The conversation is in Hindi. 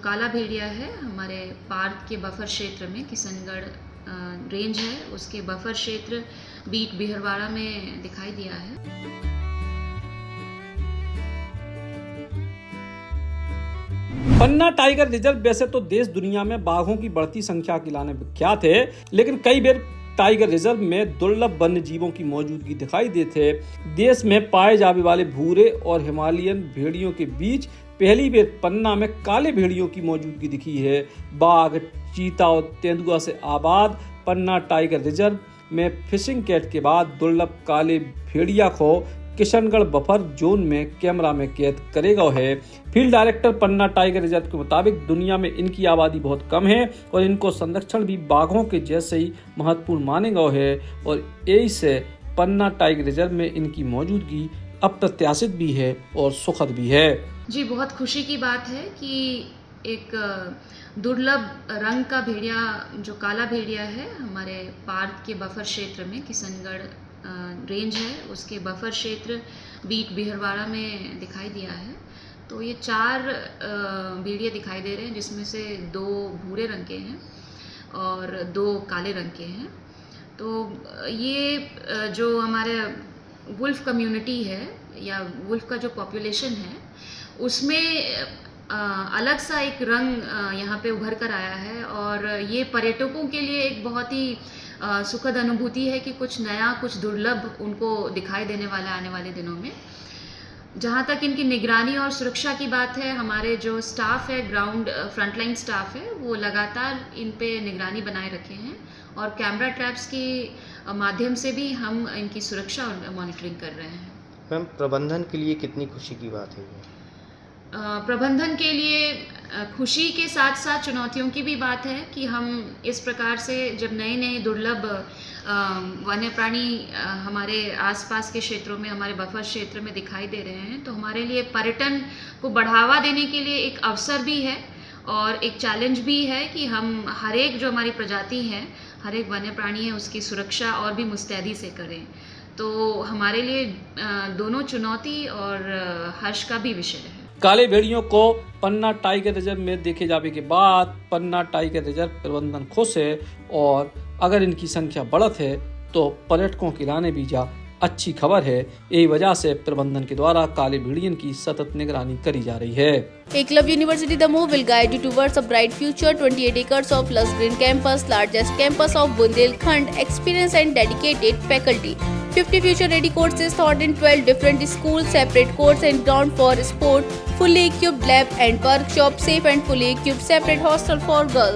काला भेड़िया है हमारे पार्क के बफर क्षेत्र में, किशनगढ़ रेंज है उसके बफर क्षेत्र बीट बिहरवाड़ा में दिखाई दिया है। पन्ना टाइगर रिजर्व वैसे तो देश दुनिया में बाघों की बढ़ती संख्या के लाने विख्यात है, लेकिन कई बार टाइगर रिजर्व में दुर्लभ वन्य जीवों की मौजूदगी दिखाई देती है। देश में पाए जाने वाले भूरे और हिमालयन भेड़ियों के बीच पहली बार पन्ना में काले भेड़ियों की मौजूदगी दिखी है। बाघ, चीता और तेंदुआ से आबाद पन्ना टाइगर रिजर्व में फिशिंग कैट के बाद दुर्लभ काले भेड़िया को किशनगढ़ बफर जोन में कैमरा में कैद करेगा है। फील्ड डायरेक्टर पन्ना टाइगर रिजर्व के मुताबिक दुनिया में इनकी आबादी बहुत कम है और इनको संरक्षण भी बाघों के जैसे ही महत्वपूर्ण मानेगा है और यही से पन्ना टाइगर रिजर्व में इनकी मौजूदगी अप्रत्याशित भी है और सुखद भी है। जी, बहुत खुशी की बात है कि एक दुर्लभ रंग का भेड़िया जो काला भेड़िया है हमारे पार्क के बफर क्षेत्र में, किशनगढ़ रेंज है उसके बफर क्षेत्र बीट बिहरवाड़ा में दिखाई दिया है। तो ये 4 भेड़िए दिखाई दे रहे हैं, जिसमें से 2 भूरे रंग के हैं और 2 काले रंग के हैं। तो ये जो हमारे वुल्फ कम्युनिटी है या वुल्फ का जो पॉपुलेशन है उसमें अलग सा एक रंग यहाँ पे उभर कर आया है और ये पर्यटकों के लिए एक बहुत ही सुखद अनुभूति है कि कुछ नया, कुछ दुर्लभ उनको दिखाई देने वाला आने वाले दिनों में। जहाँ तक इनकी निगरानी और सुरक्षा की बात है, हमारे जो स्टाफ है, ग्राउंड फ्रंटलाइन स्टाफ है, वो लगातार इन पे निगरानी बनाए रखे हैं और कैमरा ट्रैप्स के माध्यम से भी हम इनकी सुरक्षा और मॉनिटरिंग कर रहे हैं। मैम, प्रबंधन के लिए कितनी खुशी की बात है ये? प्रबंधन के लिए खुशी के साथ साथ चुनौतियों की भी बात है कि हम इस प्रकार से जब नए दुर्लभ वन्य प्राणी हमारे आसपास के क्षेत्रों में, हमारे बफर क्षेत्र में दिखाई दे रहे हैं, तो हमारे लिए पर्यटन को बढ़ावा देने के लिए एक अवसर भी है और एक चैलेंज भी है कि हम हर एक जो हमारी प्रजाति है, हर एक वन्य प्राणी है, उसकी सुरक्षा और भी मुस्तैदी से करें। तो हमारे लिए दोनों चुनौती और हर्ष का भी विषय है। काले भेड़ियों को पन्ना टाइगर रिजर्व में देखे जाने के बाद पन्ना टाइगर रिजर्व प्रबंधन खुश है और अगर इनकी संख्या बढ़त है तो पर्यटकों के लाने भी जा अच्छी खबर है। यही वजह से प्रबंधन के द्वारा काले भेड़ियन की सतत निगरानी करी जा रही है। Eklavya University Damoh will guide you towards a bright future. 28 acres of lush green campus, largest campus of Bundelkhand, experienced and dedicated faculty. 50 future-ready courses taught in 12 different schools, separate courts and ground for sport, fully equipped lab and workshop, safe and fully equipped separate hostel for girls.